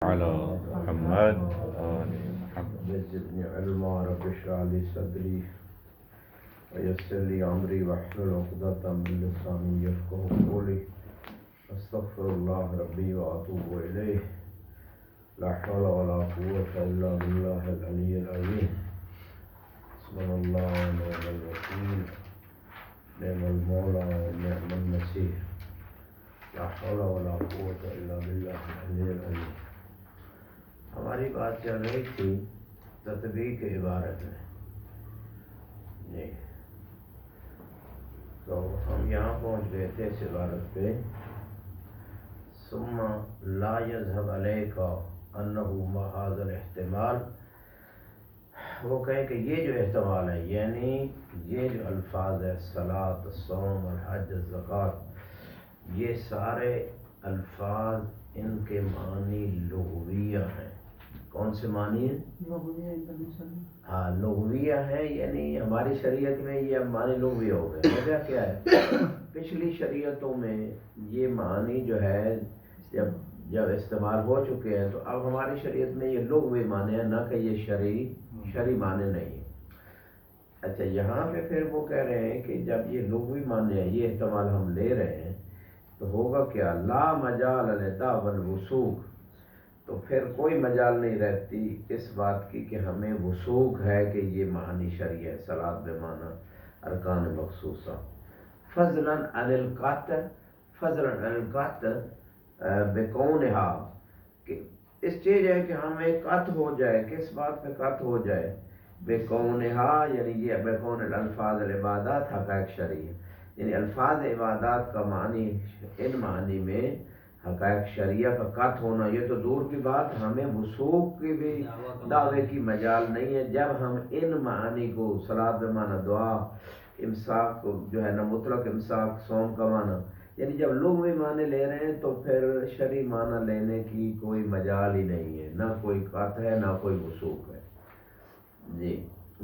على محمد وآل محمد. زدني علما رب اشرح لي صدري ويسر لي امري واحلل عقدة من لساني يفقهوا قولي استغفر الله ربي واتوب اليه لا حول ولا قوة الا بالله العلي العظيم. حسبنا الله ونعم الوكيل نعم المولى ونعم النصير لا حول ولا قوة الا بالله العلي العظيم. ہماری بات چل رہی تھی تطبیق عبارت میں جی، تو ہم یہاں پہنچ گئے تھے اس عبارت پہ ثم لا يذهب عليك انه ما هذا الاحتمال. وہ کہیں کہ یہ جو احتمال ہے یعنی یہ جو الفاظ ہے صلاۃ الصوم الحج الزکوٰۃ، یہ سارے الفاظ ان کے معنی لغویہ ہیں. کون سے معنی ہیں؟ ہاں لغویہ ہیں، یعنی ہماری شریعت میں یہ معنی لغویہ ہو گئے. وجہ کیا ہے؟ پچھلی شریعتوں میں یہ معنی جو ہے جب استعمال ہو چکے ہیں تو اب ہماری شریعت میں یہ لغوی معنی ہے، نہ کہ یہ شرعی معنی نہیں ہے. اچھا یہاں پہ پھر وہ کہہ رہے ہیں کہ جب یہ لغوی معنی ہے، یہ احتمال ہم لے رہے ہیں تو ہوگا کیا؟ لا مجال للدع والوثوق، تو پھر کوئی مجال نہیں رہتی اس بات کی کہ ہمیں وثوق ہے کہ یہ معنی شرعی ہے صلاۃ بمعنی ارکان مخصوصہ. فضلا عن القطع بکونہا، کہ اس چیز ہے کہ ہمیں قطع ہو جائے، کس بات پہ قطع ہو جائے؟ بکونہا، یعنی یہ بکون الفاظ العبادات حقائق شرعی، یعنی الفاظ عبادات کا معنی ان معنی میں حقائق شریعہ کا قطع ہونا، یہ تو دور کی بات، ہمیں وثوق کی بھی دعوے کی مجال نہیں ہے جب ہم ان معانی کو صلاۃ بمعنی دعا، امساک کو جو ہے نا مطلق امساک، صوم کا معنی، یعنی جب لغوی معنی لے رہے ہیں تو پھر شرعی معنی لینے کی کوئی مجال ہی نہیں ہے، نہ کوئی قطع ہے نہ کوئی وثوق ہے جی.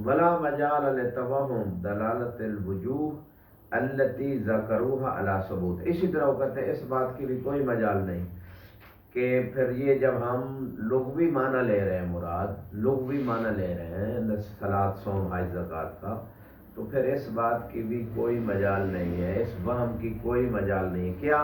ولا مجال للتوہم دلالت الوجوہ التي ذکروها علی ثبوت. اسی طرح وہ کہتے ہیں اس بات کی بھی کوئی مجال نہیں کہ پھر یہ جب ہم لغوی معنی لے رہے ہیں، مراد لغوی معنی لے رہے ہیں صلاۃ صوم حج زکوٰۃ کا، تو پھر اس بات کی بھی کوئی مجال نہیں ہے، اس وہم کی کوئی مجال نہیں. کیا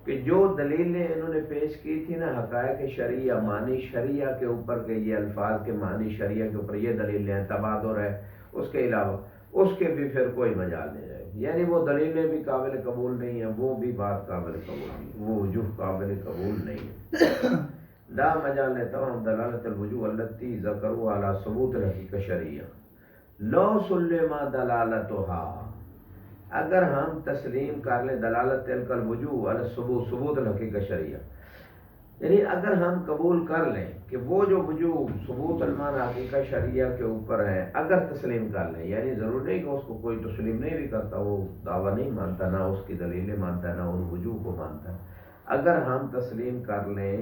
کہ جو دلیلیں انہوں نے پیش کی تھی نا حقائق شرعیہ، معنی شرعیہ کے اوپر کہ یہ الفاظ کے معنی شرعیہ کے اوپر یہ دلیلیں ہیں، تبادر ہے، اس کے علاوہ اس کے بھی پھر کوئی مجال نہیں رہے، یعنی وہ دلیلیں بھی قابل قبول نہیں ہیں، وہ بھی بات قابل قبول نہیں، وہ وجوہ قابل قبول نہیں ہے. لا مجال للتوہم دلالت الوجوہ التي ذکروا علی ثبوت الحقیقہ شرعیہ. لو سلم دلالتها، اگر ہم تسلیم کر لیں دلالت تلک الوجوہ علی ثبوت الحقیقہ شرعیہ، یعنی اگر ہم قبول کر لیں کہ وہ جو وجوہ ثبوت المعنی حقیقہ شرعیہ کے اوپر ہے، اگر تسلیم کر لیں، یعنی ضرور نہیں کہ اس کو کوئی تسلیم نہیں بھی کرتا، وہ دعویٰ نہیں مانتا، نہ اس کی دلیلیں مانتا ہے، نہ ان وجوہ کو مانتا ہے، اگر ہم تسلیم کر لیں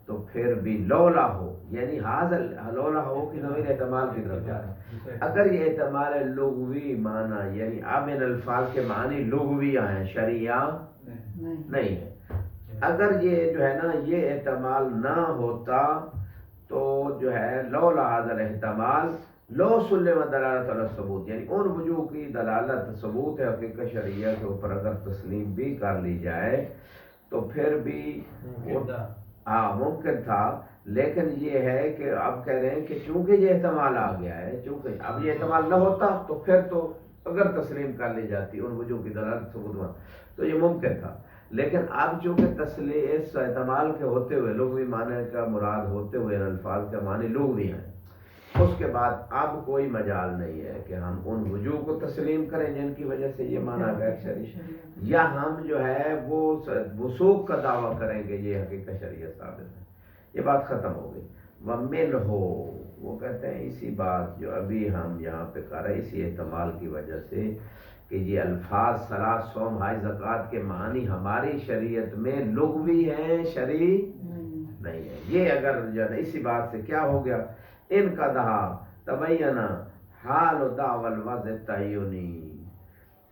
تو پھر بھی لولا ہو، یعنی حاضر لولا ہو کہ ضمیر احتمال کی طرف جا رہا ہے. اگر یہ احتمال لغوی معنی، یعنی اب ان الفاظ کے معنی لغویہ ہیں، شرعیہ نہیں ہے، اگر یہ جو ہے نا یہ احتمال نہ ہوتا تو جو ہے لولا حاضر احتمال لو سلم دلالت علی ثبوت، یعنی ان وجوہ کی دلالت ثبوت ہے حقیقت شرعیہ کے اوپر اگر تسلیم بھی کر لی جائے تو پھر بھی ہاں ممکن تھا. لیکن یہ ہے کہ اب کہہ رہے ہیں کہ چونکہ یہ احتمال آ گیا ہے، چونکہ اب یہ احتمال نہ ہوتا تو پھر تو اگر تسلیم کر لی جاتی ان وجوہ کی دلالت ثبوت تو یہ ممکن تھا. لیکن اب چونکہ تسلیم اس احتمال کے ہوتے ہوئے لغوی معنی کا مراد ہوتے ہوئے ان الفاظ کا معنی لغوی ہیں، اس کے بعد اب کوئی مجال نہیں ہے کہ ہم ان وجوہ کو تسلیم کریں جن کی وجہ سے یہ معنی غیر شرعی، یا ہم جو ہے وہ وثوق کا دعویٰ کریں گے یہ حقیقت شریعت ثابت ہے. یہ بات ختم ہو گئی. ومن ہو، وہ کہتے ہیں اسی بات جو ابھی ہم یہاں پہ کر رہے ہیں، اسی احتمال کی وجہ سے کہ یہ الفاظ صلاۃ صوم حج زکوٰۃ کے معنی ہماری شریعت میں لغوی ہیں، شرعی نہیں ہے. یہ اگر جو ہے اسی بات سے کیا ہو گیا؟ ان کا دہا تبینہ حال و دعوی الوضع تعینی،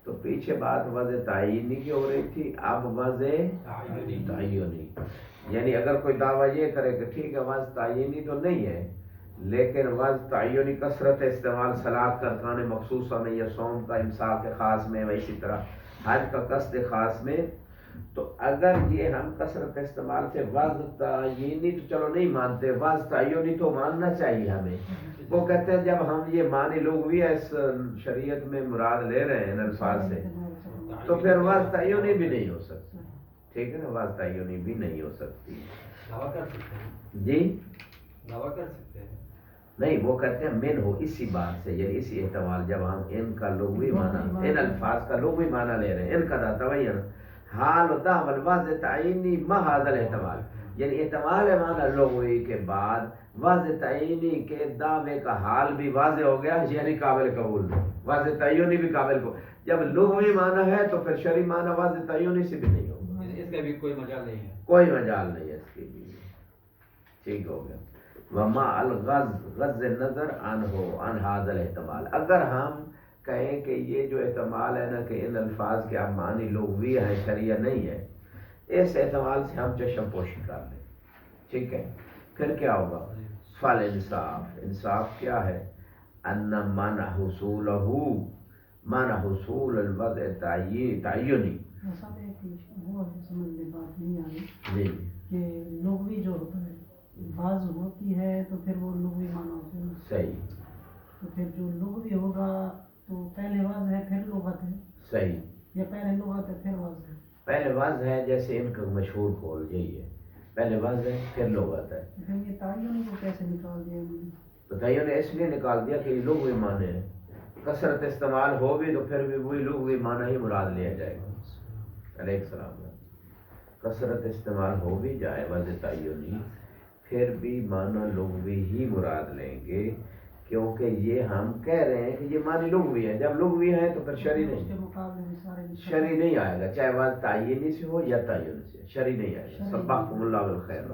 تو پیچھے بات وضع تعینی کی ہو رہی تھی، اب وضع تعینی، یعنی اگر کوئی دعویٰ یہ کرے کہ ٹھیک ہے وضع تعینی تو نہیں ہے لیکن وضع تعینی کثرت استعمال صلاۃ کا ارکان مخصوصہ میں یا صوم کا امساک خاص میں، اسی طرح حج کا قصد خاص میں، تو اگر یہ ہم کثرت استعمال سے وضع تعینی تو چلو نہیں مانتے، وضع تعینی تو ماننا چاہیے ہمیں۔ وہ کہتے ہیں جب ہم یہ معنی لغوی اس شریعت میں مراد لے رہے ہیں ان الفاظ سے تو پھر وضع تعینی بھی نہیں ہو سکتی، ٹھیک ہے نا، وضع تعینی بھی نہیں ہو سکتی۔ دعویٰ کر سکتے ہیں، جی دعویٰ کر سکتے ہیں، نہیں، وہ کہتے ہیں من ہو، اسی بات سے یعنی اسی احتمال جب ہم ان کا لغوی معنی، ان الفاظ کا لغوی معنی لے رہے ہیں، ان کا تعین حال و دعم الوضع تعینی ما هذا الاحتمال، یعنی احتمال معنی لغوی کے بعد وضع تعینی کے دعوے کا حال بھی واضح ہو گیا، یعنی قابل قبول نہیں، وضع تعینی بھی قابل قبول، جب لغوی معنی ہے تو پھر شرعی معنی وضع تعینی سے بھی نہیں ہوگا، اس کا بھی کوئی مجال نہیں ہے، کوئی مجال نہیں ہے اس کے لیے، ٹھیک ہو گیا۔ وما الغض غض نظر عنہ عن هذا الاحتمال، اگر ہم کہیں کہ یہ جو احتمال ہے نا کہ ان الفاظ کے اب معنی لغوی ہے شرعیہ نہیں ہے، اس احتمال سے ہم چشم پوشی کر لیں، ٹھیک ہے، پھر کیا ہوگا؟ فل انصاف، انصاف کیا ہے؟ ان من حصولہ، من حصول الوضع تعینی، صاحب ایک وہ ہے سمجھ میں بات نہیں آ رہی جی کہ لغوی جو ہوتا ہے بعض ہوتی ہے تو پھر وہ لغوی معنی ہوتے ہیں، صحیح تو پھر جو لغوی ہوگا تو پہلے واضح ہے پھر لغت ہے، صحیح، یا پہلے لغت ہے پھر واضح ہے؟ پہلے وضع ہے، جیسے ان کا مشہور قول یہی ہے، پہلے وضع ہے پھر لغت ہے، پھر یہ تعین کو کیسے نکال دیا انہوں نے؟ تو تعین نے اس لیے نکال دیا کہ یہ لغوی معنی ہے، کثرت استعمال ہو بھی تو پھر بھی وہی لغوی معنی ہی مراد لیا جائے گا، علیہ السلام، کثرت استعمال ہو بھی جائے وضع تعینی پھر بھی معنی لغوی ہی مراد لیں گے، کیونکہ یہ ہم کہہ رہے ہیں کہ یہ معنی لغوی ہے، جب لغوی ہے تو پھر شرعی اس کے نہیں، مقابلے میں سارے شرعی نہیں آئے گا، چاہے وضع تعینی سے ہو یا تعین سے، شرعی نہیں آئے گا، سبحکم اللہ بالخیر۔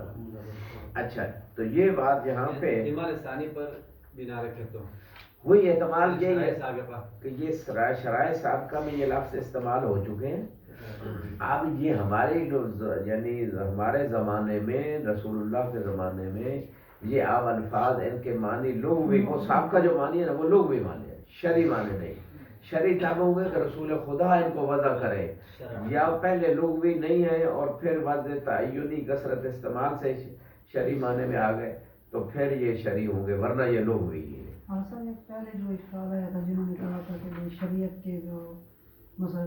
اچھا، تو یہ بات یہاں پہ احتمال ثانی پر بنا رکھے تو وہی احتمال یہی ہے سابقہ، کہ یہ شرائع سابقہ میں یہ لفظ استعمال ہو چکے ہیں، اب یہ ہمارے جو یعنی ہمارے زمانے میں رسول اللہ کے زمانے میں یہ اب الفاظ ان کے معنی لغوی، وہ سابقہ جو معنی ہے نا وہ لغوی معنی ہے، شرعی معنی نہیں، شرعی تب ہوئے کہ رسول خدا ان کو وضع کرے، یا پہلے لغوی نہیں ہے اور پھر وضع تعینی کثرت استعمال سے شرعی معنی میں آ گئے تو پھر یہ شرعی ہوں گے، ورنہ یہ لغوی ہی ہے۔ ہاں سر، ایک پہلے جو اشکال آیا تھا جنہوں نے کہا تھا کہ شریعت کے جو مثلا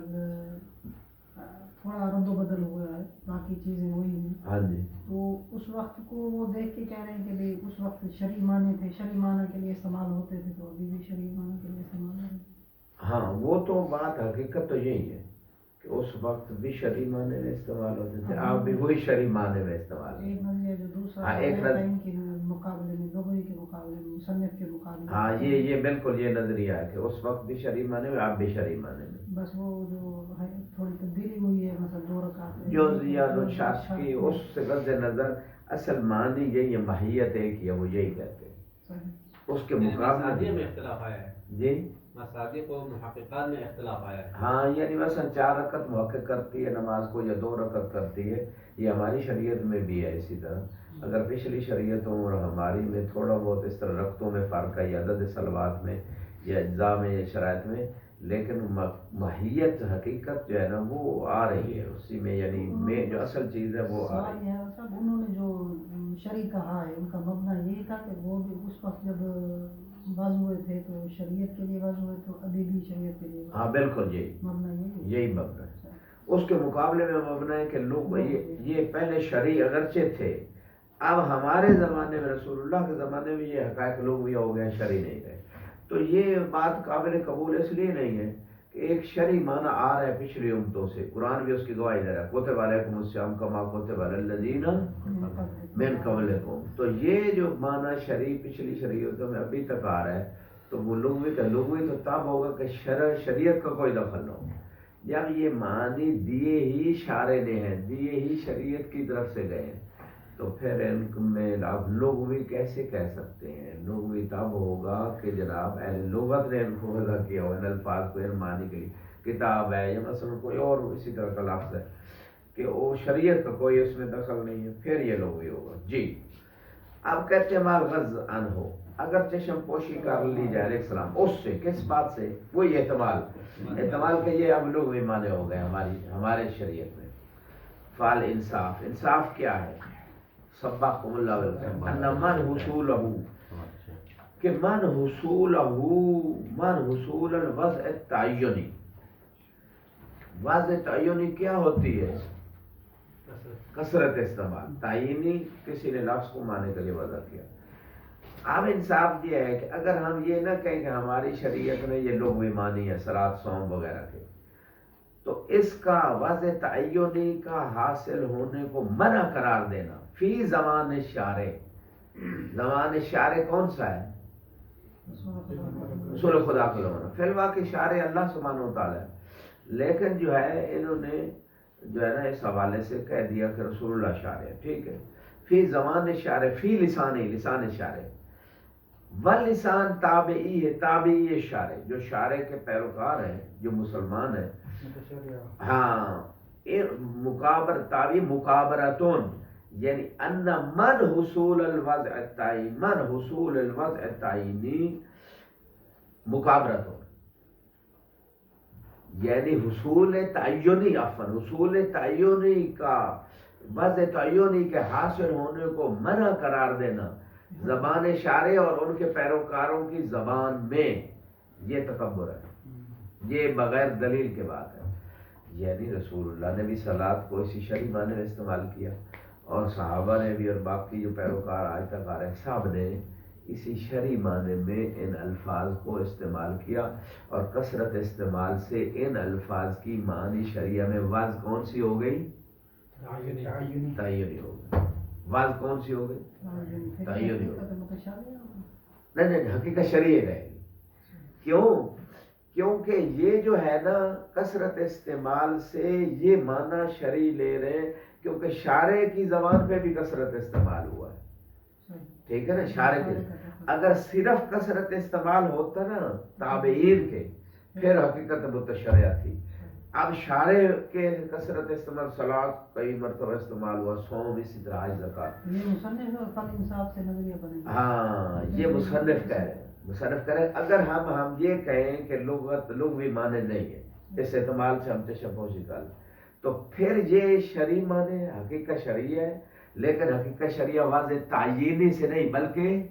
تھوڑا رد و بدل ہوا ہے باقی چیزیں وہی ہیں، ہاں جی، تو اس وقت کو وہ دیکھ کے کہہ رہے ہیں کہ بھئی اس وقت شرعی معنی تھے، شرعی معنی کے لیے استعمال ہوتے تھے تو ابھی بھی شرعی معنی کے لیے استعمال ہو رہے ہیں۔ ہاں وہ تو بات حقیقت تو یہی ہے کہ اس وقت بھی شرعی معنی میں استعمال ہوتے تھے، آپ بھی وہی شرعی معنی میں استعمال ہوتے ایک نظریہ جو دوسرا ہاں، ایک آیا تھا ان کے مقابلے میں، لغوی کے مقابلے میں، مصنف کے مقابلے میں، ہاں یہ بالکل یہ نظریہ ہے کہ اس وقت بھی شرعی معنی میں، آپ بھی شرعی معنی میں، بس وہ جو ہے تھوڑی تبدیلی ہوئی ہے، مثلا 2 رکعت جو زیادہ شخص کی اس سے غض نظر اصل معنی یہی ماہیت ایک ہی ہے، وہ یہی کہتے ہیں، اس کے مصادیق مقابلے میں اختلاف آیا ہے، جی مصادیق و محققات میں اختلاف آیا ہے، ہاں، یعنی مثلا 4 رکعت محقق کرتی ہے نماز کو یا 2 رکعت کرتی ہے، یہ ہماری شریعت میں بھی ہے اسی طرح، اگر پچھلی شریعتوں اور ہماری میں تھوڑا بہت اس طرح رکعتوں میں فرق ہے یا عدد صلوات میں یا اجزاء میں یا شرائط میں، لیکن ماہیت حقیقت جو ہے نا وہ آ رہی ہے اسی میں، یعنی میں جو اصل چیز ہے وہ آ رہی ہے۔ سوال یہ ہے صاحب، انہوں نے جو شرعی کہا ہے ان کا مبنی یہی تھا کہ وہ بھی اس وقت جب وضع ہوئے تھے تو شریعت کے لیے وضع ہوئے تو ابھی بھی شریعت کے لیے وضع ہاں بالکل یہی مبنی یہی مبنی ہے، اس کے مقابلے میں مبنی ہے کہ لوگ یہ پہلے شرعی اگرچہ تھے، اب ہمارے زمانے میں رسول اللہ کے زمانے میں یہ حقائق لوگ یہ ہو گئے شرعی نہیں رہے، تو یہ بات قابل قبول اس لیے نہیں ہے کہ ایک شرعی معنی آ رہا ہے پچھلی امتوں سے، قرآن بھی اس کی گواہی دے رہا ہے، کتب علیکم الصیام کما کتب علی الذین من قبلکم، تو یہ جو معنی شرعی پچھلی شریعتوں میں ابھی تک آ رہا ہے تو وہ لغوی کا لغوی تو تب ہوگا کہ شریعت کا کوئی دخل نہ ہو، جب یہ معنی دیے ہی شارع نے ہیں، دیے ہی شریعت کی طرف سے گئے ہیں، تو پھر ان میں آپ لغوی کیسے کہہ سکتے ہیں؟ لغوی تب ہوگا کہ جناب اہل لغت نے ان کو وضع کیا ہو ان الفاظ کو ان معنی کے لیے کتاب ہے یا مثلا کوئی اور اسی طرح کا لفظ ہے کہ وہ شریعت کا کوئی اس میں دخل نہیں ہے، پھر یہ لوگ یہ ہوگا جی۔ اب کہتے ہیں مال غز ان ہو، اگر چشم پوشی کر لی جائے علیہ السلام اس سے، کس بات سے؟ وہی احتمال کہ یہ اب لوگ بھی مانے ہو گئے ہمارے شریعت میں۔ فال انصاف، انصاف کیا ہے؟ سبحکم اللہ بالخیر ان من حصولہ، کہ من حصول الوضع التعینی، وضع تعینی کیا ہوتی ہے؟ کثرت استعمال، تعینی کسی نے لفظ کو معنی کے لیے وضع کیا۔ اب انصاف یہ ہے کہ اگر ہم یہ نہ کہیں کہ ہماری شریعت میں یہ لغوی معنی ہے صلاۃ صوم وغیرہ کے، تو اس کا وضع تعینی کا حاصل ہونے کو منع قرار دینا فی زمان شارع، زمان شارع کون سا ہے؟ رسول خدا کا زمانہ، فی الواقع شارع اللہ سبحانہ و تعالیٰ ہے، لیکن جو ہے انہوں نے جو ہے نا اس حوالے سے کہہ دیا کہ رسول اللہ شارع ہے، ٹھیک ہے۔ فی زمان شارع، فی لسان شارع، واللسان تابعی ہے، تابعی شارع، جو شارع کے پیروکار ہیں، جو مسلمان ہیں، ہاں مقابر تابعی مقابرتون، یعنی ان من حصول الوضع التعینی، من حصول الوضع التعینی مقابرتون، یعنی حصول تعینی، حصول تعینی کا وضع تعینی کے حاصل ہونے کو منع قرار دینا زبان شارع اور ان کے پیروکاروں کی زبان میں، یہ تکبر ہے، یہ بغیر دلیل کے بات ہے۔ یعنی رسول اللہ نے بھی صلاۃ کو اسی شرعی معنی میں استعمال کیا، اور صحابہ نے بھی، اور باقی جو پیروکار آج تک آ رہے ہیں سب نے اسی شرعی معنی میں ان الفاظ کو استعمال کیا، اور کثرت استعمال سے ان الفاظ کی معنی شریعہ میں واضح کون سی ہو گئی؟ تعینی ہو گئی۔ واضح کون سی ہو گئی؟ تعینی ہو گئی۔ نہیں، حقیقت شرعی رہے گی۔ کیوں؟ کیونکہ یہ جو ہے نا کثرت استعمال سے یہ معنی شرعی لے رہے ہیں، کیونکہ شارع کی زبان پہ بھی کثرت استعمال ہوا ہے، ٹھیک ہے نا؟ شارع کے اگر صرف کثرت استعمال ہوتا نا تابعین کے، پھر حقیقت متشرعہ تھی۔ اب شارع کے کثرت استعمال، صلاۃ کئی مرتبہ استعمال ہوا، صوم اسی طرح، حج زکات، یہ مصنف اور فل انصاف سے نظریہ بنے گا۔ ہاں یہ مصنف کہہ رہے ہیں، مصنف کرے اگر ہم یہ کہیں کہ لغوی معنی نہیں ہے، اس اعتماد سے ہم تشبہ کر لیں، تو پھر یہ شرعی معنی حقیقت شرعی ہے، لیکن حقیقت شرعیہ واضح تعینی سے نہیں بلکہ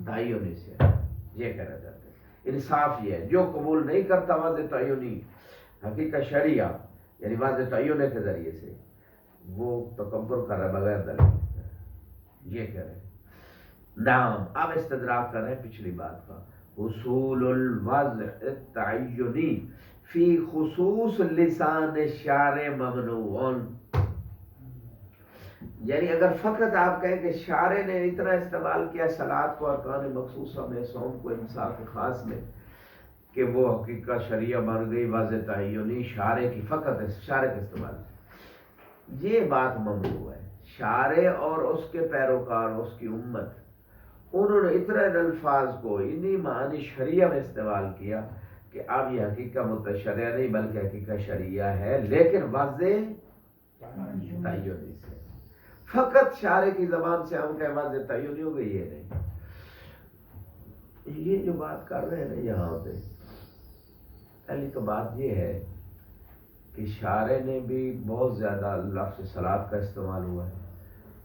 تعینی سے، یہ کہنا چاہتے ہیں۔ انصاف یہ ہے، جو قبول نہیں کرتا واضح تعینی حقیقت شرعیہ یعنی واضح تعین کے ذریعے سے، وہ تکبر کر رہا ہے بغیر دلیل، یہ کہہ رہے ہیں۔ نعم، اب استدراک کر رہے ہیں پچھلی بات کا، حصول الوضع التعینی فی خصوص لسان شارع ممنوع، یعنی اگر فقط آپ کہیں کہ شارع نے اتنا استعمال کیا صلاۃ کو ارکان مخصوصہ میں، صوم کو انصاف خاص میں، کہ وہ حقیقت شریعہ بن گئی واضح تعینی شارع کی، فقط شارع کے استعمال سے، یہ بات ممنوع ہے۔ شارع اور اس کے پیروکار، اس کی امت، انہوں نے اتنا ان الفاظ کو انہی معنی شریعہ میں استعمال کیا کہ اب یہ حقیقت متشرعہ نہیں بلکہ حقیقت شریعہ ہے، لیکن واضح تعینی سے، فقط شارع کی زبان سے ہم کہیں واضح تعینی ہو گئی، یہ نہیں۔ یہ جو بات کر رہے ہیں نا یہاں پہ، پہلی تو بات یہ ہے کہ شارع نے بھی بہت زیادہ لفظ صلاۃ کا استعمال ہوا ہے،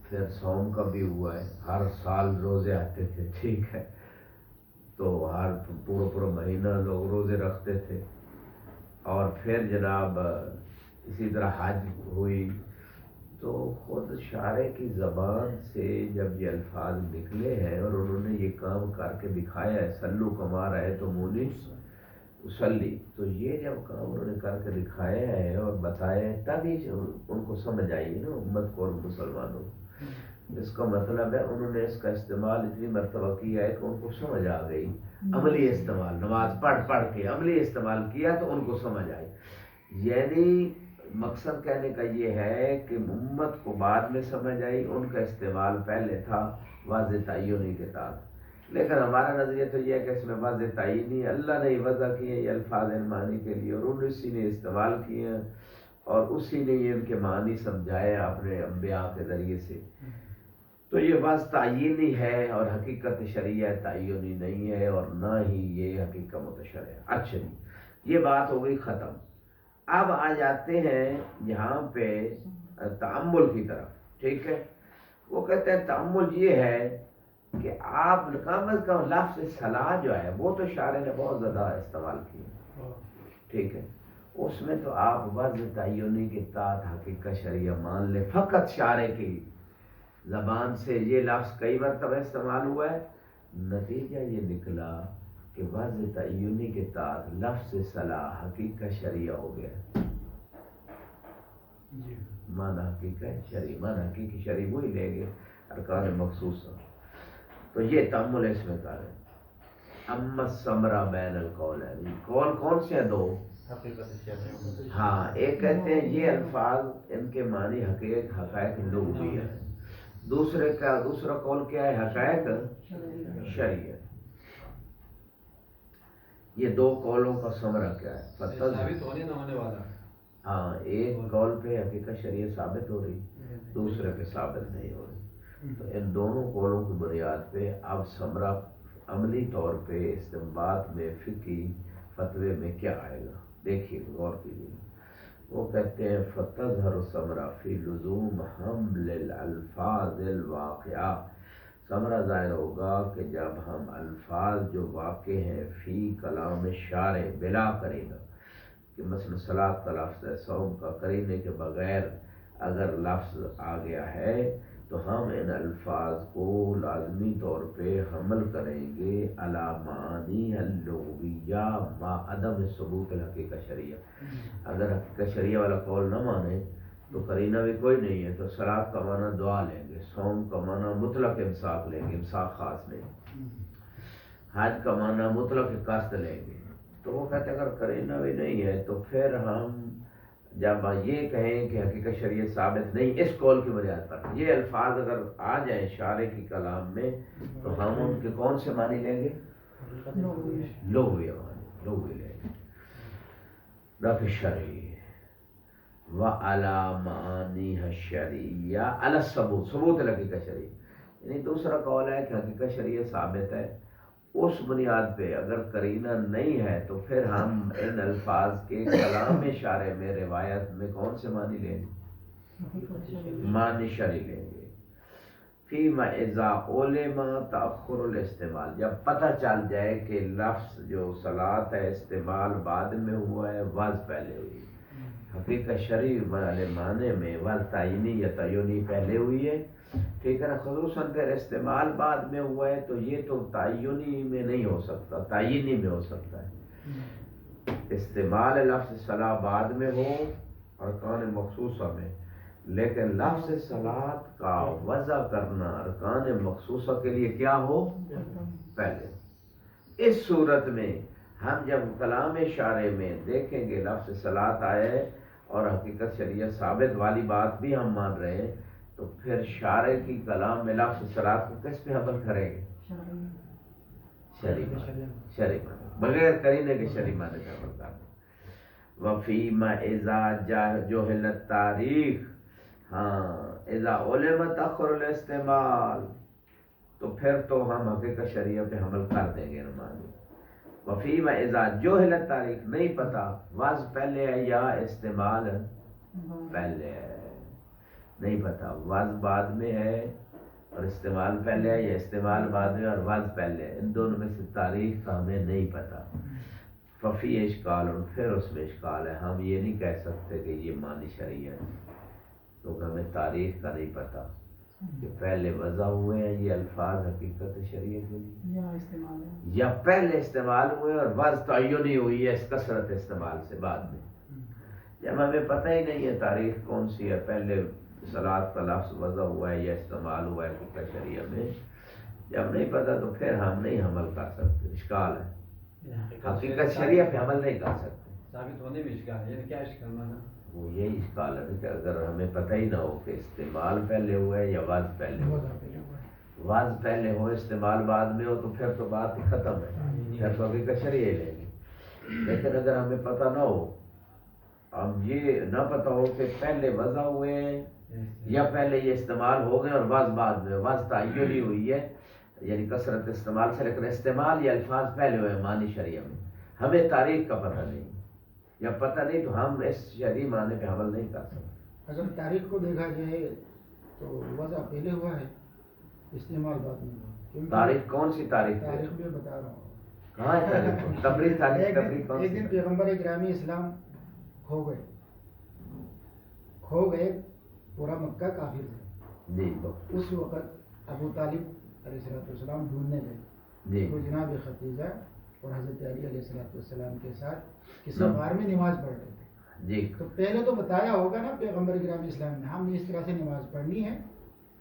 پھر صوم کا بھی ہوا ہے، ہر سال روزے آتے تھے، ٹھیک ہے، تو ہر پورا مہینہ لوگ روزے رکھتے تھے، اور پھر جناب اسی طرح حج ہوئی، تو خود شارع کی زبان سے جب یہ الفاظ نکلے ہیں اور انہوں نے یہ کام کر کے دکھایا ہے، سلو کما رہے تو مونی اسلی، تو یہ جب کام انہوں نے کر کے دکھایا ہے اور بتایا ہے، تب ہی ان کو سمجھ آئی ہے نا امت کو اور مسلمانوں کو۔ اس کا مطلب ہے انہوں نے اس کا استعمال اتنی مرتبہ کیا ہے کہ ان کو سمجھ آ گئی، عملی استعمال، نماز پڑھ کے عملی استعمال کیا تو ان کو سمجھ آئی۔ یعنی مقصد کہنے کا یہ ہے کہ امت کو بعد میں سمجھ آئی، ان کا استعمال پہلے تھا واضح تعینی کے ساتھ، لیکن ہمارا نظریہ تو یہ ہے کہ اس میں وضع تعینی اللہ نے وضع کی ہے یہ الفاظ ان معنی کے لیے، اور انہوں اسی نے استعمال کیے ہیں اور اسی نے یہ ان کے معنی سمجھائے اپنے انبیاء کے ذریعے سے. تو یہ وضع تعینی ہے اور حقیقت شرعیہ تعینی نہیں ہے، اور نہ ہی یہ حقیقت متشرع. اچھا جی، یہ بات ہو گئی ختم. اب آ جاتے ہیں یہاں پہ تأمل کی طرف. ٹھیک ہے، وہ کہتے ہیں تأمل یہ ہے کہ آپ کم از کم لفظ صلاح جو ہے وہ تو شاعر نے بہت زیادہ استعمال کیا. ٹھیک ہے، اس میں تو آپ وضع تعینی کے تحت حقیقت شرعیہ مان لیں. فقط شاعر کی زبان سے یہ لفظ کئی مرتبہ استعمال ہوا ہے، نتیجہ یہ نکلا کہ وضع تعینی کے تحت لفظ صلاح حقیقت شرعیہ ہو گیا. معنی حقیقت شرعی، معنی حقیقی شرعی وہی لیں گے ارکان مخصوص. تو یہ تأمل اس میں کریں. اما الثمرہ بین القولین، قول کون سے ہیں؟ دو. حقیقت شرعیہ. ہاں، ایک کہتے ہیں یہ الفاظ ان کے معنی حقائق لغوی ہے. دوسرا قول کیا ہے؟ حقائق شرعیہ. یہ دو قولوں کا ثمرہ کیا ہے؟ ثابت ہونے نہ ہونے والا. ہاں، ایک قول پہ حقیقت شرعیہ ثابت ہو رہی، دوسرے پہ ثابت نہیں ہو رہی. تو ان دونوں قولوں کی بنیاد پہ اب ثمرہ عملی طور پہ استنباط میں فقہی فتوے میں کیا آئے گا، دیکھیے غور کیجیے. وہ کہتے ہیں فتظہر ثمرہ فی لزوم حمل الالفاظ الواقعہ. ثمرہ ظاہر ہوگا کہ جب ہم الفاظ جو واقع ہیں فی کلام شارع بلا قرینہ، کہ مثلا صلاۃ کا لفظ ہے، صوم کا قرینے کے بغیر اگر لفظ آ گیا ہے تو ہم ان الفاظ کو لازمی طور پہ حمل کریں گے علی معانی اللغویہ ما عدم ثبوت الحقیقت شرعیہ. اگر حقیقت شرعیہ والا قول نہ مانے تو قرینہ بھی کوئی نہیں ہے، تو صلاۃ کا معنی دعا لیں گے، صوم کا معنی مطلق امساک لیں گے، امساک خاص نہیں، حج کا معنی مطلق قصد لیں گے. تو وہ کہتے ہیں اگر قرینہ بھی نہیں ہے تو پھر ہم جب یہ کہیں کہ حقیقت شرعیہ ثابت نہیں اس قول کی بنیاد پر، یہ الفاظ اگر آ جائیں شاعر کی کلام میں تو ہم ان کے کون سے معنی لیں گے؟ لغوی معنی، لغوی لیں گے. نفی شرعی وعلی معانی الشرعیہ علی الثبوت، ثبوت الحقیقت شرعیہ. یعنی دوسرا قول ہے کہ حقیقت شرعیہ ثابت ہے، اس بنیاد پہ اگر قرینہ نہیں ہے تو پھر ہم ان الفاظ کے کلام شارع میں روایت میں کون سے معنی لیں گے؟ معنی شرعی لیں گے. فیما اذا علم تأخر الاستعمال، جب پتہ چل جائے کہ لفظ جو صلاۃ ہے استعمال بعد میں ہوا ہے، وضع پہلے ہوئی. حقیقت شرعی والے معنی میں وضع تعینی یا تعینی پہلے ہوئی ہے. ٹھیک ہے نا، خصوصاً پھر استعمال بعد میں ہوا ہے تو یہ تو تعینی میں نہیں ہو سکتا، تعینی میں ہو سکتا ہے. استعمال لفظ صلاح بعد میں ہو ارکان مخصوصہ میں، لیکن لفظ صلاۃ کا وضع کرنا ارکان مخصوصہ کے لیے کیا ہو؟ پہلے. اس صورت میں ہم جب کلام شارع میں دیکھیں گے لفظ صلاۃ آئے اور حقیقت شرعیہ ثابت والی بات بھی ہم مان رہے ہیں، تو پھر شارع کی کلام میں لفظ صلاۃ کو کس پہ حمل کریں گے؟ شرعی معنی، بغیر قرینے کے شرعی معنی کا حمل کریں. وفیما اذا جہل التاریخ، ہاں اذا علم تأخر الاستعمال، تو پھر تو ہم حقیقت شرعیہ پہ حمل کر دیں گے معنی. وفیما اذا جہل التاریخ، نہیں پتا وضع پہلے ہے یا استعمال پہلے ہے، نہیں پتا وضع بعد میں ہے اور استعمال پہلے ہے، یا استعمال بعد میں اور وضع پہلے ہے، ان دونوں میں سے تاریخ کا ہمیں نہیں پتا. ففی اشکال، اور پھر اس میں اشکال ہے. ہم یہ نہیں کہہ سکتے کہ یہ معنی شرعی ہے کیونکہ ہمیں تاریخ کا نہیں پتا کہ پہلے وضع ہوئے ہیں یہ الفاظ حقیقت شرعیہ کے لیے یا پہلے استعمال ہوئے اور وضع تعینی ہوئی ہے اس کثرت استعمال سے بعد میں. جب ہمیں پتہ ہی نہیں ہے تاریخ کون سی ہے، پہلے صلاۃ کا لفظ وضع ہوا ہے یا استعمال ہوا ہے حقیقت شرعیہ میں، جب نہیں پتا تو پھر ہم نہیں حمل کر سکتے. اشکال ہے، حقیقت شرعیہ پہ عمل نہیں کر سکتے. ثابت ہونے میں اشکال ہے، یعنی کیا اشکال مانا؟ وہ یہی اشکال ہے کہ اگر ہمیں پتہ ہی نہ ہو کہ استعمال پہلے ہوا ہے یا وضع پہلے ہوا ہے، واز پہلے ہو استعمال بعد میں ہو تو پھر تو بات ہی ختم ہے، پھر تو حقیقت شرعی لیں گے. لیکن اگر ہمیں پتہ نہ ہو، اب یہ نہ پتہ ہو کہ پہلے وضع ہوئے ہیں یا پہلے یہ استعمال ہو گئے اور واز بعد میں، واز تعینی ہوئی ہے یعنی کثرت استعمال سے، لیکن استعمال یہ الفاظ پہلے ہوئے ہیں معنی شرعیہ میں، ہمیں تاریخ کا پتہ نہیں، یا پتہ نہیں تو ہم اس شرعی معنی پہ عمل نہیں کر سکتے. اگر تاریخ کو دیکھا جائے تو وضع پہلے ہوا ہے، استعمال بعد میں ہوا. کیونکہ تاریخ کون سی تاریخ ہے؟ تاریخ میں بتا رہا ہوں. کہاں ہے تاریخ؟ تبری تاریخ، تبری کون ایک سی؟ دن پیغمبر گرامی اسلام کھو گئے پورا مکہ کافر تھے. جی تو اس وقت ابو طالب علیہ السلام ڈھونڈنے گئے جی تو جناب ختیجہ اور حضرت علی علیہ السلام کے ساتھ کسی نعم. غار میں نماز پڑھ رہے تھے. جی تو پہلے تو بتایا ہوگا نا پیغمبر گرامی اسلام نے، ہم نے اس طرح سے نماز پڑھنی ہے،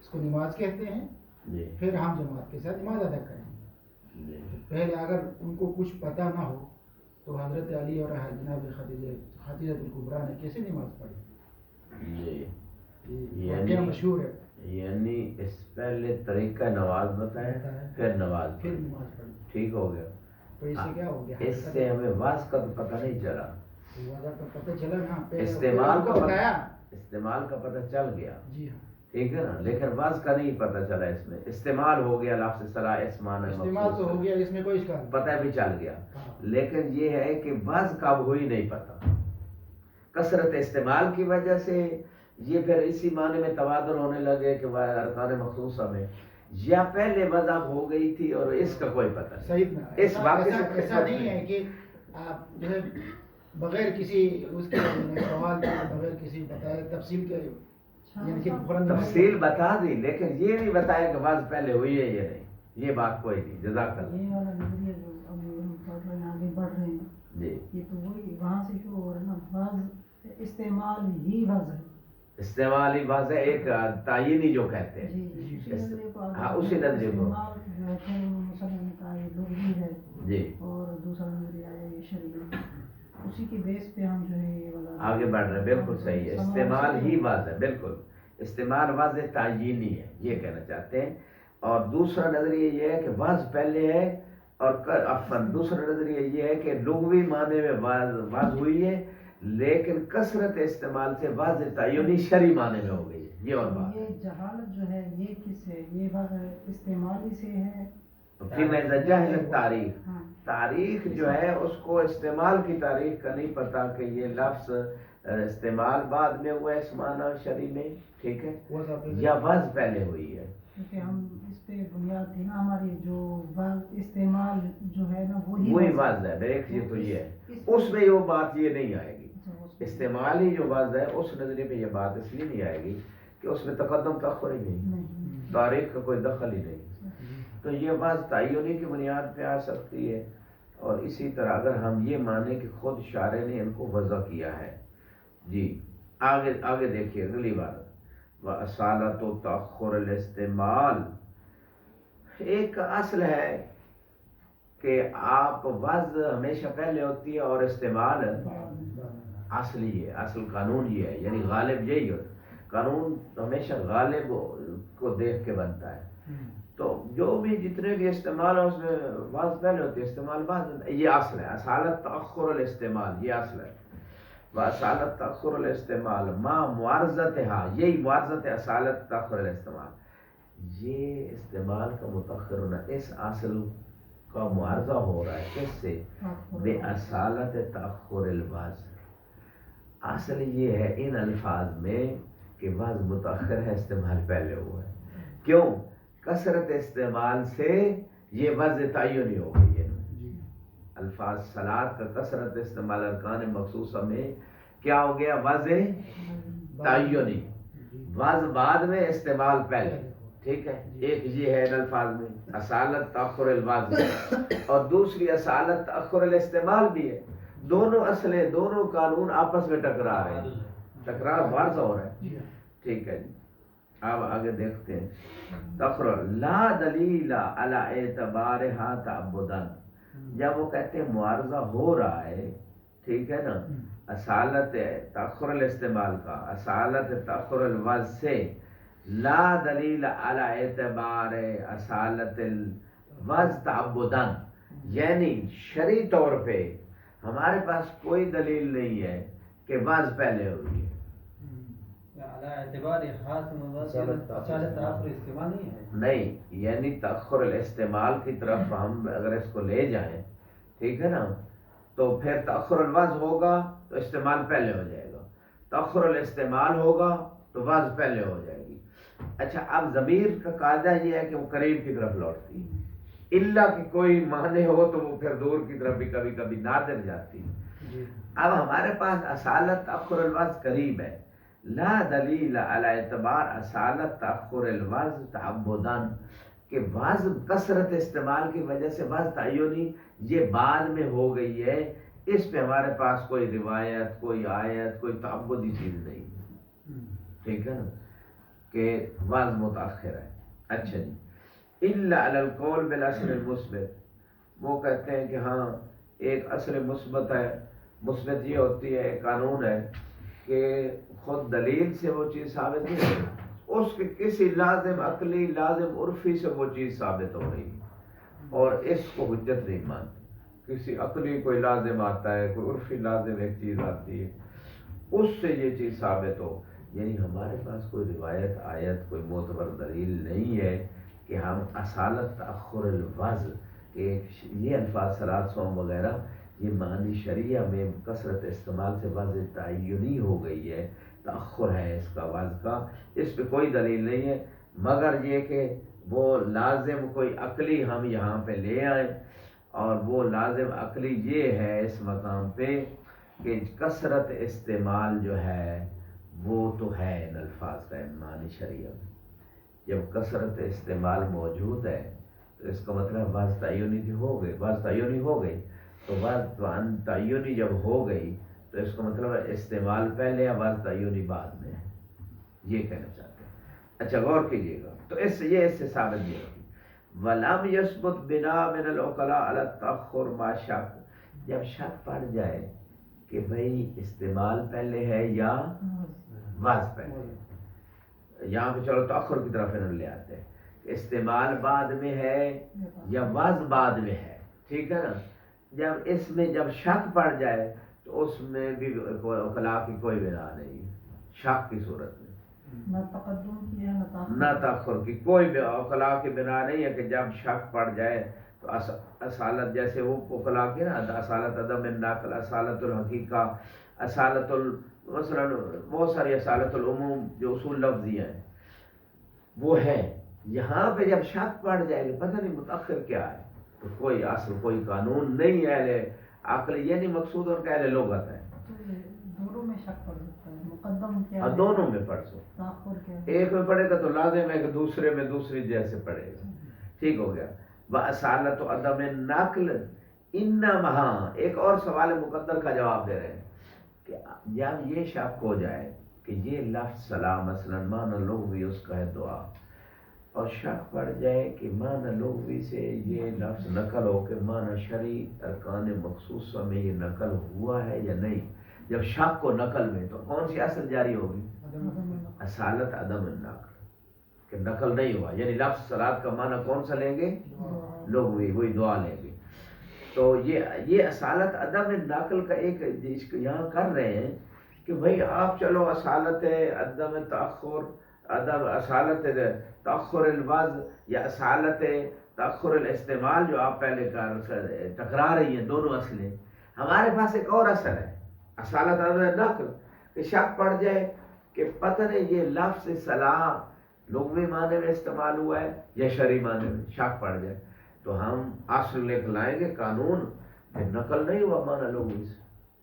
اس کو نماز کہتے ہیں، جی پھر ہم جماعت کے ساتھ نماز ادا کریں گے. جی پہلے اگر ان کو کچھ پتہ نہ ہو تو حضرت علی اور جناب خدیجہ الکبریٰ نے کیسے نماز پڑھی؟ جی یہ یعنی واقعہ مشہور ہے. یعنی اس پہلے طریقہ نماز بتایا پھر نماز پھر پڑھی. نماز پڑھی. ٹھیک ہو گیا. تو اس سے کیا ہو گیا؟ اس سے ہمیں واز کا تو پتہ نہیں چلا، وضع کا پتہ چلا نا، استعمال کا بتایا. استعمال کا پتہ چل گیا، جی ہاں، ٹھیک ہے نا، لیکن واز کا نہیں پتہ چلا. اس میں استعمال ہو گیا لفظ صلاح اس معنی استعمال تو ہو گیا، اس میں کوئی اشکال نہیں. پتہ بھی چل گیا، ہاں. لیکن یہ ہے کہ واز کب ہوئی نہیں پتہ. کثرت استعمال کی وجہ سے یہ پھر اسی معنی میں تبادر ہونے لگے کہ وہ ارکان مخصوصہ میں یا پہلے وضع ہو گئی تھی اور اس کا کوئی پتہ نہیں. صحیح نا، اس واقعے سے ایسا نہیں ہے کہ آپ جو ہے بغیر کسی اس کے سوال کے، بغیر کسی بتائے تفصیل کے، یعنی کہ فوراً تفصیل بتا دی لیکن یہ نہیں بتایا کہ واز پہلے ہوئی ہے یا نہیں. یہ بات کوئی نہیں. جزاک اللہ. یہ والا نظریہ جو اب ہم آگے بڑھ رہے ہیں، جی یہ تو وہی وہاں سے شروع ہو رہا ہے نا. بعض استعمال ہی بعض ہے. استعمالی واز ہے ایک تعینی جو کہتے ہیں. جی اسی نظریے کو ہاں اسی نظریے کو. استعمال جو ہے پھر مسلم نے کہا یہ لغوی ہے، جی اور دوسرا نظریہ ہے یہ شرعی. اسی کے بیس پہ ہم جو ہے یہ والا آگے بڑھ رہے ہیں. بالکل صحیح ہے. استعمال ہی واز ہے. بالکل استعمال واز تعینی ہے یہ کہنا چاہتے ہیں. اور دوسرا نظریہ یہ ہے کہ واز پہلے ہے، اور دوسرا نظریہ یہ ہے کہ لغوی معنی میں واز ہوئی ہے لیکن کثرت استعمال سے واز تعینی شرعی معنی میں ہو گئی ہے. یہ اور بات یہ جہالت جو ہے یہ کس ہے؟ یہ بات استعمالی سے ہے. پھر میں جہل تاریخ، ہاں تاریخ جو ہے اس کو استعمال کی تاریخ کا نہیں پتا کہ یہ لفظ استعمال بعد میں ہوا ہے اس معنی شرعی میں، ٹھیک ہے، وضع پہ یا واز پہلے ہوئی ہے. کیونکہ ہم اس پہ بنیاد تھی نا ہماری جو استعمال جو ہے نا وہی واز ہے. ایک چیز تو یہ ہے اس میں وہ بات یہ نہیں آئے گی. استعمالی جو واز ہے اس نظریے میں یہ بات اس لیے نہیں آئے گی کہ اس میں تقدم تاخر ہی نہیں، تاریخ کا کوئی دخل ہی نہیں. تو یہ واز تعینی کی بنیاد پہ آ سکتی ہے. اور اسی طرح اگر ہم یہ مانیں کہ خود شارع نے ان کو وضع کیا ہے. جی آگے دیکھیے اگلی بات، وَأَصَالَةُ تَأَخُّرِ الْاِسْتِعْمَالِ. ایک اصل ہے کہ آپ وضع ہمیشہ پہلے ہوتی ہے اور استعمال اصل یہ ہے، اصل قانون یہ ہے، یعنی غالب یہی ہوتا ہے. قانون ہمیشہ غالب کو دیکھ کے بنتا ہے. تو جو بھی جتنے بھی استعمال ہے اس میں واز پہلے ہوتی ہے استعمال بعد. یہ اصل ہے اصالت تأخر الاستعمال، یہ اصل ہے. واصالت تأخر الاستعمال ما معارضتها، یہی معارضت اصالت تأخر الاستعمال. یہ استعمال کا متأخر ہونا اس اصل کا معارضہ ہو رہا ہے کس سے؟ بے اصالت تأخر الواز. اصل یہ ہے ان الفاظ میں کہ واز متأخر ہے استعمال پہلے ہوا ہے. کیوں؟ کثرت استعمال سے یہ وضع تعینی ہو گئی ہے. الفاظ صلاۃ کا کثرت استعمال ارکان مخصوصہ میں کیا ہو گیا؟ وضع تعینی. وضع بعد میں استعمال پہلے، ٹھیک ہے. ایک یہ ہے ان الفاظ میں اصالت تأخر الواز اور دوسری اصالت تأخر الاستعمال بھی ہے. دونوں اصلیں، دونوں قانون آپس میں ٹکرا رہے ہیں، ٹکرار واضح ہو رہا ہے. ٹھیک ہے جی. اب آگے دیکھتے ہیں. تخر لا دلیل علی اعتبارها تعبدا. جب وہ کہتے ہیں معارضہ ہو رہا ہے، ٹھیک ہے نا، اصالت تأخر الاستعمال کا اصالت تأخر الوضع سے، لا دلیل علی اعتبار اصالت الوضع تعبداً، یعنی شرعی طور پہ ہمارے پاس کوئی دلیل نہیں ہے کہ وضع پہلے ہوئی ہے. على اعتبار خاص مواصلت تاخر استعمال نہیں ہے. نہیں، یعنی تأخر الاستعمال کی طرف ہم اگر اس کو لے جائیں، ٹھیک ہے نا، تو پھر تأخر الوضع ہوگا تو استعمال پہلے ہو جائے گا، تأخر الاستعمال ہوگا تو وضع پہلے ہو جائے گی. اچھا، اب ضمیر کا قاعدہ یہ ہے کہ وہ قریب کی طرف لوٹتی ہے، الا کہ کوئی معنی ہو تو وہ پھر دور کی طرف بھی کبھی کبھی نادر جاتی ہے. اب ہمارے پاس اصالت تأخر الوضع قریب ہے. لا دلیل علی اعتبار اصالت تأخر الوضع تعبداً، کہ وضع کثرت استعمال کی وجہ سے وضع تعینی یہ بعد میں ہو گئی ہے، اس پہ ہمارے پاس کوئی روایت، کوئی آیت، کوئی تعبدی چیز نہیں ہے. ٹھیک ہے نا، کہ وضع متاخر ہے. اچھا جی، الا علی القول بالاصل المثبت، وہ کہتے ہیں کہ ہاں ایک اصل مثبت ہے. مثبت یہ ہوتی ہے، قانون ہے کہ خود دلیل سے وہ چیز ثابت نہیں ہے، اس کے کسی لازم عقلی، لازم عرفی سے وہ چیز ثابت ہو رہی ہے، اور اس کو حجت نہیں مانتے. کسی عقلی کوئی لازم آتا ہے، کوئی عرفی لازم ایک چیز آتی ہے، اس سے یہ چیز ثابت ہو. یعنی ہمارے پاس کوئی روایت، آیت، کوئی معتبر دلیل نہیں ہے کہ ہم اصالت تأخر الوضع کہ یہ الفاظ صلاۃ، صوم وغیرہ یہ معنی شریعہ میں کثرت استعمال سے وضع تعینی ہو گئی ہے، تأخر ہے اس کا وضع کا، اس پہ کوئی دلیل نہیں ہے، مگر یہ کہ وہ لازم کوئی عقلی ہم یہاں پہ لے آئیں. اور وہ لازم عقلی یہ ہے اس مقام پہ کہ کثرت استعمال جو ہے وہ تو ہے ان الفاظ کا معنی شریعہ میں. جب کثرت استعمال موجود ہے تو اس کا مطلب وضع تعینی ہو گئی، وضع تعینی ہو گئی، تو وضع تعینی جب ہو گئی تو اس کا مطلب استعمال پہلے یا وضع تعینی بعد میں ہے، یہ کہنا چاہتے ہیں. اچھا غور کیجیے گا، تو اس سے ثابت یہ ہوگی. وَلَمْ يَثْبُتْ بِنَا مِنَ الْعُقَلَاءِ عَلَى التَّأَخُّرِ مَا شَكٍّ، جب شک پڑ جائے کہ بھئی استعمال پہلے ہے یا وضع پہلے ہے، یہاں پہ چلو تأخر کی طرف انہوں لے آتے ہیں، استعمال بعد میں ہے یا وضع بعد میں ہے. ٹھیک ہے نا، جب اس میں جب شک پڑ جائے تو اس میں بھی عقلاء کی کوئی بنا نہیں ہے، شک کی صورت میں نہ تقدم کی ہے نہ تأخر کی کوئی بھی عقلاء کی بنا نہیں ہے. کہ جب شک پڑ جائے تو اصالت، جیسے وہ عقلاء کی نا اصالت عدم النقل، اصالت الحقیقہ، اصالت مثلا بہت ساری اصالت العموم جو اصول لفظی ہیں وہ ہے. یہاں پہ جب شک پڑ جائے گا پتہ نہیں متأخر کیا ہے، تو کوئی اصل، کوئی قانون نہیں ہے. اہل عقل یہ نہیں مقصود ان کا اہل لغت ہے. دونوں میں شک پڑ سکتا ہے، مقدم کیا ہے، دونوں میں پڑھ سکتے، تاخر کیا ہے. ایک میں پڑھے گا تو لازم ہے کہ دوسرے میں دوسری جیسے پڑھے گا. ٹھیک ہو گیا. وَأَصَالَةُ عَدَمِ النَّقْلِ إِنَّمَا، ایک اور سوال مقدر کا جواب دے رہے ہیں کہ جب یہ شک ہو جائے کہ یہ لفظ سلام مثلا معنی لغوی اس کا ہے دعا، اور شک پڑ جائے کہ معنی لغوی سے یہ لفظ نقل ہو کہ معنی شرعی ارکان مخصوصہ میں یہ نقل ہوا ہے یا نہیں، جب شک کو نقل میں، تو کون سی اصل جاری ہوگی؟ اصالت عدم النقل، کہ نقل نہیں ہوا. یعنی لفظ صلاۃ کا معنی کون سا لیں گے؟ لغوی، وہی دعا لیں گے. تو یہ اصالت عدم النقل کا ایک یہاں کر رہے ہیں کہ بھئی آپ چلو اصالت عدم تأخر، اصالت تأخر الوضع یا اصالت تأخر الاستعمال جو آپ پہلے ٹکرا رہی ہیں دونوں اصلیں. ہمارے پاس ایک اور اصل ہے اصالت عدم النقل، کہ شک پڑ جائے کہ پتہ نہیں یہ لفظ صلاح لغوی معنی میں استعمال ہوا ہے یا شرعی معنی میں، شک پڑ جائے تو ہم اصل لے کے لائیں گے قانون کہ نقل نہیں ہوا معنی لغوی سے.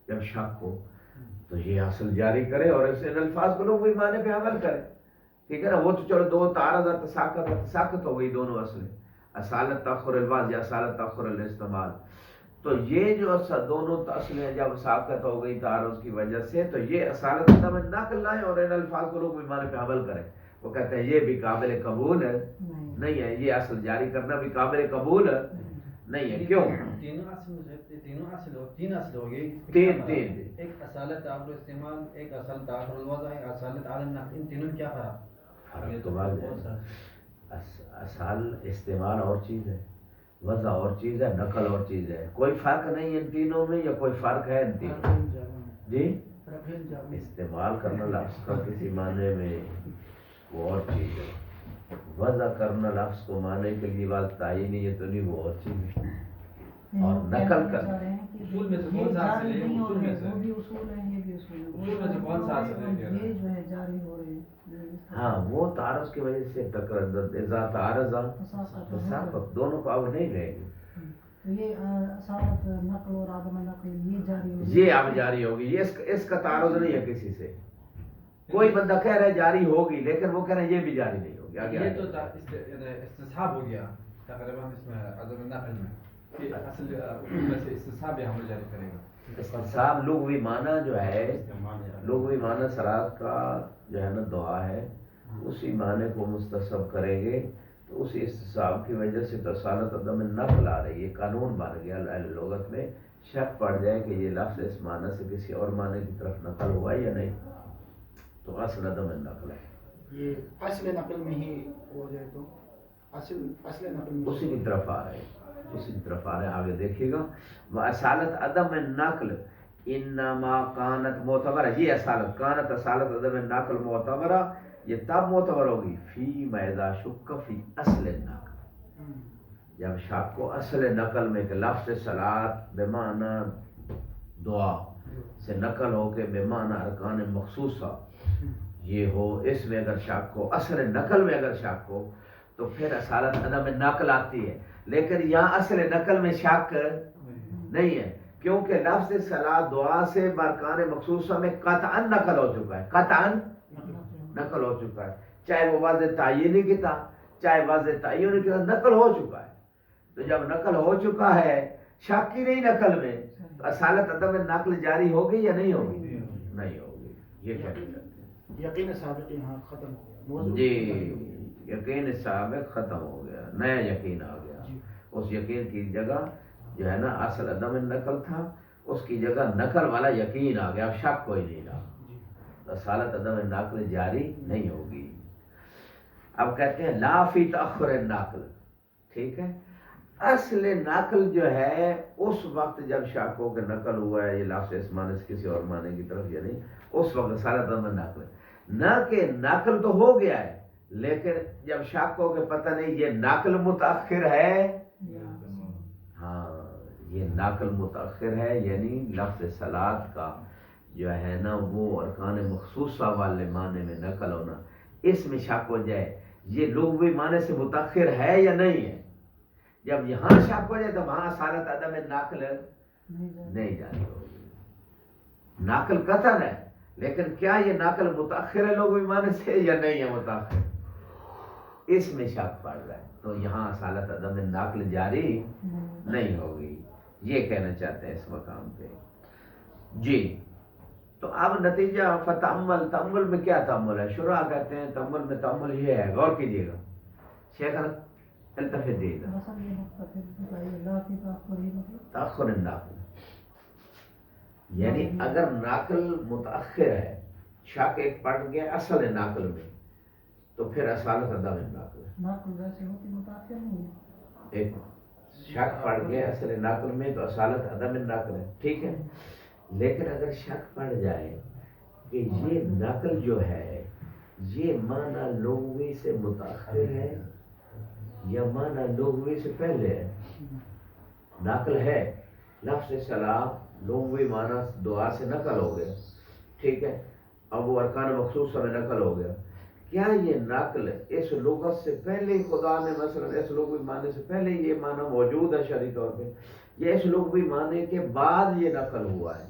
جب شک ہو تو یہ اصل جاری کرے اور اس ان الفاظ کو لغوی معنی پہ عمل کرے. ٹھیک ہے نا، وہ تو چلو دو تعارض اور تساقط ہو گئی دونوں اصلیں، اصالت تأخر الوضع یا اصالت تأخر الاستعمال. تو یہ جو دونوں اصلیں جب ساقط ہو گئی تعارض کی وجہ سے، تو یہ اصالت عدم النقل لائیں اور ان الفاظ کو لغوی معنی پہ عمل کریں. وہ کہتے ہیں یہ بھی قابل قبول ہے نہیں ہے، یہ اصل جاری کرنا بھی قابل قبول ہے نہیں ہے. کیوں؟ تین اصل ہو گئی، تین ایک اصالت تأخر استعمال، ایک اصل تأخر الوضع، ایک اصالت علی النقل. ان تینوں میں کیا فرق؟ فرق تو واضح ہے. اصل استعمال اور چیز ہے، وضع اور چیز ہے، نقل اور چیز ہے. کوئی فرق نہیں ان تینوں میں، یا کوئی فرق ہے ان تینوں میں؟ جی استعمال کرنا لفظ کا کسی معنی میں وہ اور چیز ہے، وضع کرنا لفظ کو معنی کے لیے بات تعینی ہے تو نہیں، وہ اور چیز ہے. اور نقل کر اصول میں سے کون سا حاصل ہے؟ اصول میں سے وہ بھی اصول ہیں، یہ بھی اصول ہیں. اصول میں سے کون سا حاصل ہے؟ یہ جو ہے جاری ہو رہے ہیں. ہاں وہ تعارض کی وجہ سے ٹکر اذا تعارض تساقط دونوں کو اب نہیں رہے گی. تو یہ اصالت نقل اور عدم نقل یہ جاری ہو یہ اب جاری ہوگی، یہ اس کا تعارض نہیں ہے کسی سے. کوئی بندہ کہہ رہا ہے جاری ہوگی، لیکن وہ کہہ رہے ہیں یہ بھی جاری نہیں ہوگی. آگے یہ تو استصحاب ہو گیا تقریباً اس میں عدم نقل میں، کہ اصل اصول میں سے استصحاب ہے، حمل جاری کرے گا. استصحاب لغوی معنی جو ہے، لغوی معنی صراط کا جو ہے نا دعا ہے، اسی معنی کو مستصحب کریں گے تو اسی استصحاب کی وجہ سے تو اصالت عدم نقل آ رہی ہے. قانون بن گیا لغت میں. شک پڑ جائے کہ یہ لفظ اس معنی سے کسی اور معنی کی طرف نقل ہوا یا نہیں، تو اصل عدم نقل ہے. یہ اصل نقل میں ہی ہو جائے تو اصل نقل میں اسی کی طرف آ رہے ہیں، اسی کی طرف آ رہے ہیں. آگے دیکھیے گا اصالت عدم نقل انما کانت معتبرہ. یہ اصالت کانت اصالت عدم نقل معتبرہ یہ تب معتبر ہوگی فی میدا شک فی اصل نقل، جب شک کو اصل نقل میں کہ لفظ صلاۃ بمعنی دعا سے نقل ہو کے بمعنی ارکان مخصوصہ یہ ہو، اس میں اگر شک ہو، اصل نقل میں اگر شک ہو تو پھر اصالت عدم نقل آتی ہے. لیکن یہاں اصل نقل میں شک نہیں ہے، کیونکہ لفظ صلاۃ دعا سے برکان مخصوصہ میں قطعاً نقل ہو چکا ہے، قطعاً نقل ہو چکا ہے. چاہے وہ واضح تعینی کی تھا، چاہے واضح تعینی کی تھا، نقل ہو چکا ہے. تو جب نقل ہو چکا ہے، شک کی نہیں نقل میں، تو اصالت عدم نقل جاری ہوگی یا نہیں ہوگی؟ نہیں ہوگی. یہ کہنا چاہتے ہیں. یقین سابق یہاں ختم ہو گیا موضوع. جی یقین سابق ختم ہو گیا، نیا یقین آ گیا. اس یقین کی جگہ جو ہے نا اصل عدم نقل تھا، اس کی جگہ نقل والا یقین آ گیا. اب شک کوئی نہیں رہا، اصالت عدم نقل جاری نہیں ہوگی. اب کہتے ہیں لا فی تأخر النقل. ٹھیک ہے، اصل نقل جو ہے اس وقت جب شک ہو کہ نقل ہوا ہے یہ لفظ اس معنی سے کسی اور معنی کی طرف یا نہیں، اس وقت اصالت عدم نقل ہے. نہ کہ نقل تو ہو گیا ہے، لیکن جب شک ہو کہ پتہ نہیں یہ نقل متأخر ہے، ہاں یہ نقل متأخر ہے، یعنی لفظ صلاۃ کا جو ہے نا وہ ارکان مخصوصہ والے معنی میں نقل ہونا، اس میں شک ہو جائے یہ لغوی معنی سے متأخر ہے یا نہیں ہے. جب یہاں شک ہو جائے تو وہاں اصالت عدم نقل نہیں جاری ہوگی. نقل قطعاً ہے، لیکن کیا یہ نقل متأخر ہے لغوی معنی سے یا نہیں ہے متأخر، اس میں شک پڑ رہا ہے. تو یہاں اصالت عدم نقل جاری نہیں ہوگی. یہ کہنا چاہتے ہیں اس مقام پہ. جی تو اب نتیجہ فتعمل. تأمل میں کیا تأمل ہے؟ شروع کہتے ہیں تأمل میں تأمل یہ ہے، غور کیجیے گا شیخ التفت دیے گا. تأخر النقل یعنی اگر نقل متأخر ہے، شک ایک پڑ گیا اصل نقل میں، تو پھر اصالت عدم نقل. نقل ویسے ہوتی متأخر نہیں ہے، ایک شک پڑ گیا اصل نقل میں تو اصالت عدم نقل ہے. ٹھیک ہے، لیکن اگر شک پڑ جائے کہ یہ نقل جو ہے یہ معنی لغوی سے متأخر ہے یا معنی لغوی سے پہلے ہے. نقل ہے، لفظ صلاۃ لغوی معنی دعا سے نقل ہو گیا. ٹھیک ہے، اب وہ ارکان مخصوص میں نقل ہو گیا. کیا یہ نقل اس لغت سے پہلے خدا نے مثلا اس لغوی معنی سے پہلے یہ معنی موجود ہے شرعی طور پہ، یہ اس لغوی معنی کے بعد یہ نقل ہوا ہے؟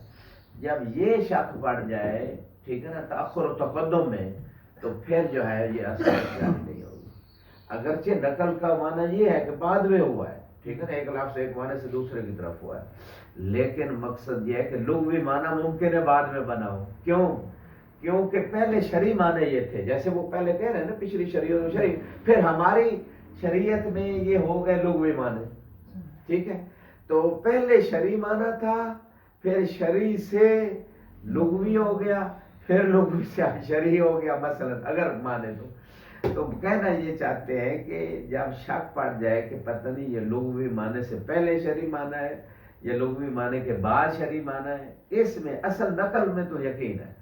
جب یہ شک پڑ جائے، ٹھیک ہے نا، تأخر و تقدم میں، تو پھر جو ہے یہ اصالت جاری نہیں ہوگی. اگرچہ نقل کا معنی یہ ہے کہ بعد میں ہوا ہے، ٹھیک ہے نا، ایک لفظ ایک معنی سے دوسرے کی طرف ہوا ہے، لیکن مقصد یہ ہے کہ لغوی معنی ممکن ہے بعد میں بنا ہو. کیوں؟ کیونکہ پہلے شرعی معنی یہ تھے، جیسے وہ پہلے کہہ رہے ہیں نا پچھلی شریعت و شرعی، پھر ہماری شریعت میں یہ ہو گئے لغوی معنی. ٹھیک ہے، تو پہلے شرعی معنی تھا، پھر شرعی سے لغوی ہو گیا، پھر لغوی سے شرعی ہو گیا مثلا اگر مانے تو کہنا یہ چاہتے ہیں کہ جب شک پڑ جائے کہ پتہ نہیں یہ لغوی معنی سے پہلے شرعی معنی ہے یا لغوی معنی کے بعد شرعی معنی ہے، اس میں اصل نقل میں تو یقین ہے،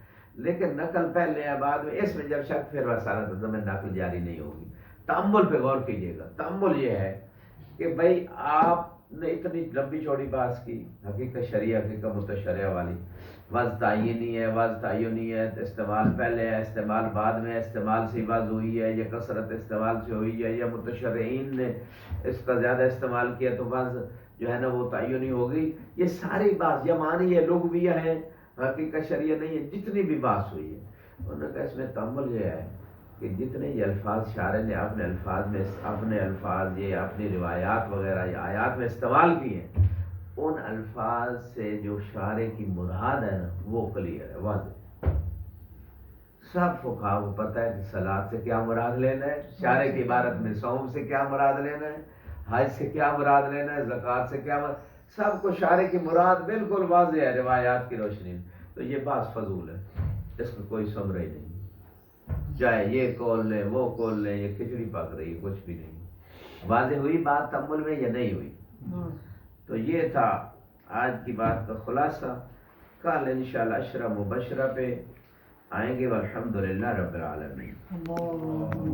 لیکن نقل پہلے ہے بعد میں، اس میں جب شک پھر وسالت میں نقل جاری نہیں ہوگی۔ تأمل پہ غور کیجیے گا۔ تأمل یہ ہے کہ بھائی آپ نے اتنی لمبی چوڑی بات کی، حقیقت شرعیہ حقیقت متشرعہ والی، وضع تعینی ہے، وضع تعینی ہے، استعمال پہلے ہے، استعمال بعد میں، استعمال سے وضع ہوئی ہے یا کثرت استعمال سے ہوئی ہے یا متشرعین نے اس کا زیادہ استعمال کیا تو وضع جو ہے نا وہ تعینی ہو گئی۔ یہ ساری بات یا معنی ہے لغویہ ہے، حقیقت شرعیہ نہیں ہے، جتنی بھی بات ہوئی ہے انہوں نے کہا اس میں تأمل یہ ہے کہ جتنے یہ الفاظ شاعر نے اپنے الفاظ یہ اپنی روایات وغیرہ یا آیات میں استعمال کیے ہیں، ان الفاظ سے جو شاعر کی مراد ہے نا وہ کلیئر ہے، واضح۔ سب فقہا کو پتہ ہے کہ صلاۃ سے کیا مراد لینا ہے، شاعر کی عبارت میں صوم سے کیا مراد لینا ہے، حج سے کیا مراد لینا ہے، زکوٰۃ سے کیا مراد، سب کو شاعر کی مراد بالکل واضح ہے روایات کی روشنی میں۔ تو یہ بات فضول ہے، اس میں کوئی ثمرہ ہی نہیں، چاہے یہ قول لیں وہ قول لیں، یہ کھچڑی پک رہی ہے، کچھ بھی نہیں۔ واضح ہوئی بات تأمل میں یا نہیں ہوئی؟ تو یہ تھا آج کی بات کا خلاصہ۔ کل انشاءاللہ عشرہ مبشرہ پہ آئیں گے، والحمدللہ رب العالمین۔